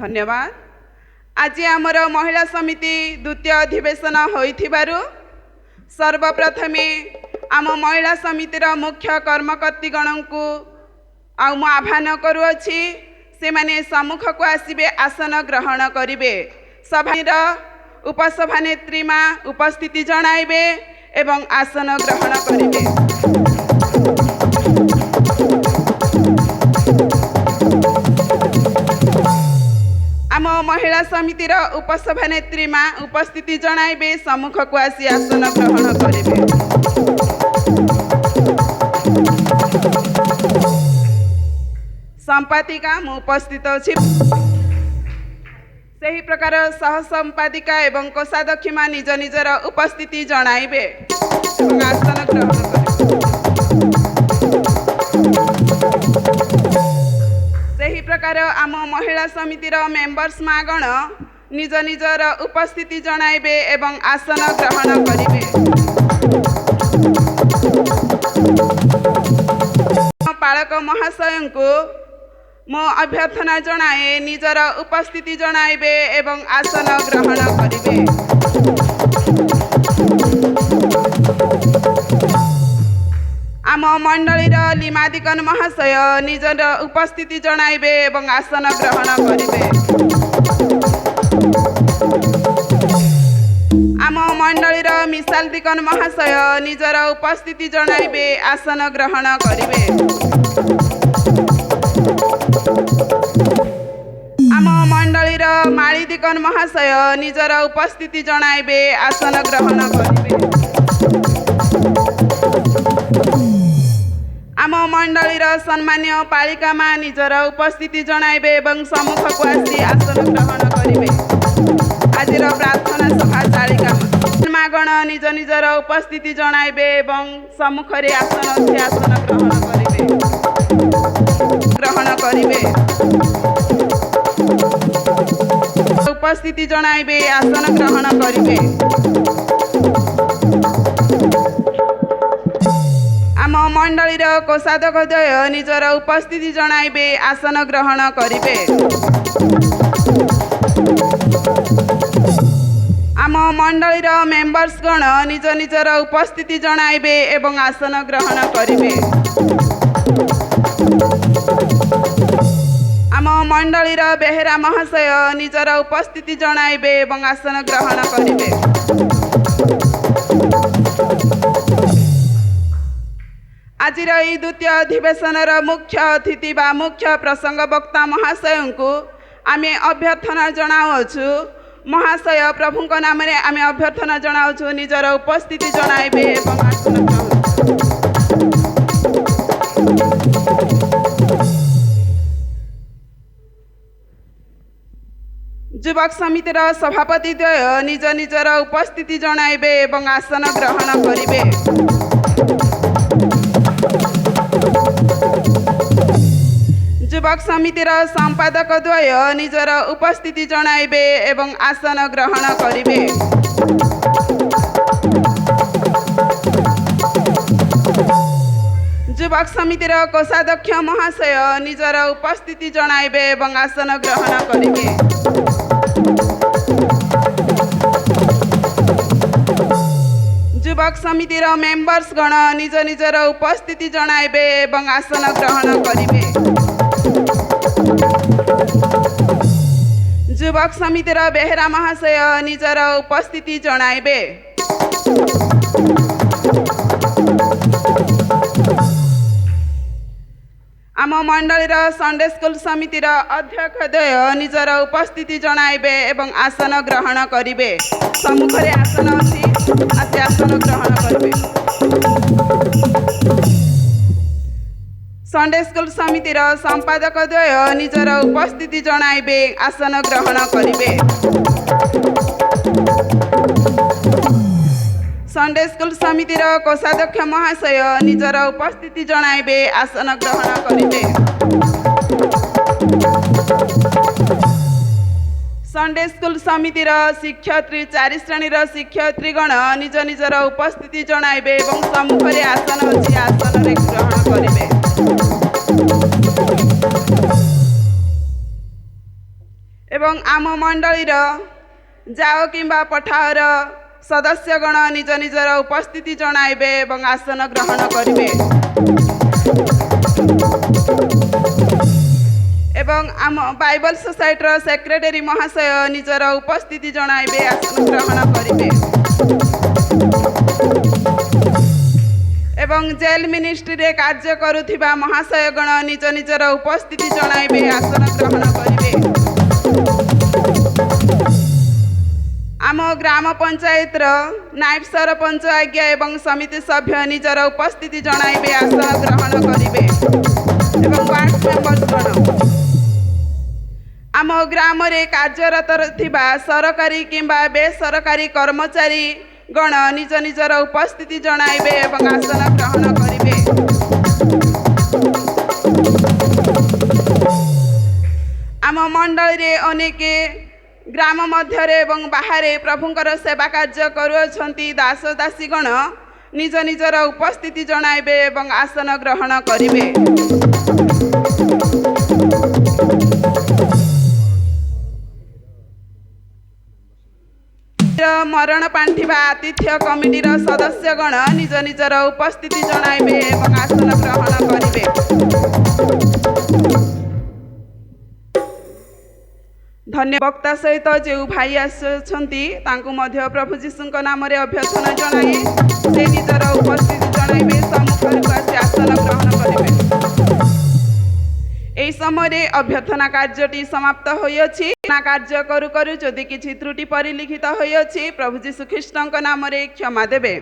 धन्यवाद। आज आमर महिला समिति द्वितीय अधिवेशन होइथिबारु सर्वप्रथमे आम महिला समितिर मुख्य कर्मकर्तीगण को आह्वान करुअछि से माने सम्मुख को आसिबे आसन ग्रहण करिवे। सभार उपसभानेत्री मा उपस्थिति जणाइबे एवं आसन ग्रहण करिवे। आम महिला समितिर उपसभानेत्री मा उपस्थिति जणाइबे सम्मुख को आसी आसन ग्रहण करिवे। संपादिका मु उपस्थित अछि। सही प्रकार सह संपादिका एवं कोषाध्यक्ष मा निज निजर उपस्थिति जणाइबे एवं आसन ग्रहण करिवे। सही प्रकार आम महिला समितिर मेंबर्स मागण निज निजर उपस्थिति जणाइबे एवं आसन ग्रहण करिवे। पालक महाशय को मो अभ्यर्थना जणाए निजर उपस्थिति जणाइबे एवं आसन ग्रहण करिवे। आम मंडलीर लिमादिकन महाशय निजर उपस्थिति जणाइबे एवं आसन ग्रहण करिवे। आम मंडलीर मिसाल दिकन महाशय निजर उपस्थिति जणाइबे आसन ग्रहण करिवे। आम मंडलीर माली दिकन महाशय निजर उपस्थिति जणाइबे आसन ग्रहण करिवे। आम मंडलीर सम्मान्य पालिका मा निजर उपस्थिति जणाइबे एवं सम्मुख को आसी आसन ग्रहण करिवे। आजिर प्रार्थना सभा तालिका मागण निज निजर उपस्थिति जणाइबे एवं सम्मुख रे आसन अछि आसन ग्रहण करिवे। उपस्थिति जणाइबे आसन ग्रहण करिवे। आम मंडलीर कोषाध्यक्ष निजर उपस्थिति जणाइबे आसन ग्रहण करिवे। आम मंडलीर मेंबर्स गण निज निजर उपस्थिति जणाइबे एवं आसन ग्रहण करिवे। आम मंडलीर बेहेरा महाशय निजर उपस्थिति जणाइबे एवं आसन ग्रहण करिवे। आजिर ई द्वितीय अधिवेशनर मुख्य अतिथि बा मुख्य प्रसंग वक्ता महाशय को आमे अभ्यर्थना जणाउछु। महाशय प्रभुଙ୍କ नामरे आमे अभ्यर्थना जणाउछु निजर उपस्थिति जणाइबे एवं आसन युवक समितिर सभापति द्वय निज निजर उपस्थिति जणाइबे एवं आसन ग्रहण करिवे। युवक समितिर संपादक द्वय निजर उपस्थिति जणाइबे एवं आसन ग्रहण करिवे। युवक समितिर कोषाध्यक्ष महाशय निजर उपस्थिति जणाइबे एवं आसन ग्रहण करिवे। युवक समितिर मेंबर्स गण निज निजर उपस्थिति जणाइबे एवं आसन ग्रहण करिवे। युवक समितिर बेहेरा महाशय निजर उपस्थिति जणाइबे। आम मंडलीर संडे स्कूल समितिर अध्यक्ष द्वय निजर उपस्थिति जणाइबे एवं आसन ग्रहण करिवे। सम्मुख रे आसन अछि आसी आसन ग्रहण करिवे। संडे स्कूल समितिर संपादक द्वय निजर उपस्थिति जणाइबे आसन ग्रहण करिवे। संडे स्कूल समितिर कोषाध्यक्ष महाशय निजर उपस्थिति जणाइबे आसन ग्रहण करिवे। संडे स्कूल समितिर शिक्षयित्री 4 श्रेणीर शिक्षयित्रीगण निज निजर उपस्थिति जणाइबे एवं सम्मुख रे आसन अछि आसन रे ग्रहण करिवे। एवं आम मंडलीर जाओ किंबा पठाओर सदस्यगण निज निजर उपस्थिति जणाइबे एवं आसन ग्रहण करिवे एवं आम बाइबल सोसाइटीर सेक्रेटरी महाशय निजर उपस्थिति जणाइबे आसन ग्रहण करिवे एवं जेल मिनिस्ट्री रे कार्य करुथिबा महाशयगण निज निजर उपस्थिति जणाइबे आसन ग्रहण करिवे आम ग्राम पंचायत नायब सरपंच आज्ञा एवं समिति सभ्य निजर उपस्थिति जणाइबे आसन ग्रहण करिवे एवं वार्ड मेंबर्स आम ग्राम रे कार्यरत थिबा सरकारी किंबा बेसरकारी कर्मचारी गण निज निजर उपस्थिति जणाइबे एवं आसन ग्रहण करिवे आम मंडल रे अनेक ग्राम मध्य एवं बाहर प्रभुंकर सेवा कार्य करुछंती दास दासी गण निज निजर उपस्थिति जणाइबे एवं आसन ग्रहण करिवे मरण पांठिबा आतिथ्य कमिटीर सदस्यगण निज निजर उपस्थिति जणाइबे एवं आसन ग्रहण करिवे धन्य वक्ता सहित जो भाई आसछंती तांकु मध्य प्रभु जीशुंक नाम रे अभ्यर्थना जणाई से निजर उपस्थिति जणाइबे सम्मुख आसी आसन ग्रहण करिवे एई समय अभ्यर्थना कार्यटी समाप्त होइछि कार्य करू करू जदि किछि त्रुटि परिलिखित होइछि प्रभु जीशु ख्रीष्टंक नाम रे क्षमा देबे।